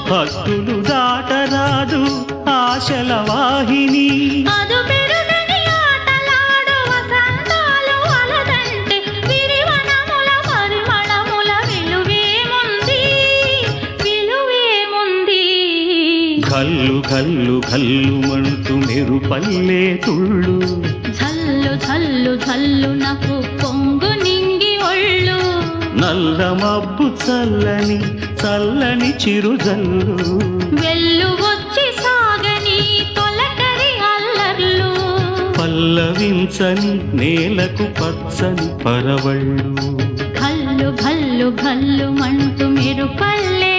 హద్దులు దాటరాదు ఆశల వాహిని అదు పెరుగని ఆటలాడు వసంతాలు అలదంటే విరివనముల పరిమళముల విలువేముంది విలువేముంది కల్లు కల్లు కల్లు మంటూ మెరుపల్లే తుళ్ళు జల్లు జల్లు జల్లు నాకు పొంగు నింగి ఒళ్ళు నల్ల మబ్బు చల్లని చల్లని చిరుజల్లు వెళ్ళు వచ్చి సాగని తొలకరి అల్లర్లు పల్లవించని నేలకు పచ్చని పరవళ్ళు గల్లు గల్లు గల్లు మంటూ మెరుపల్లే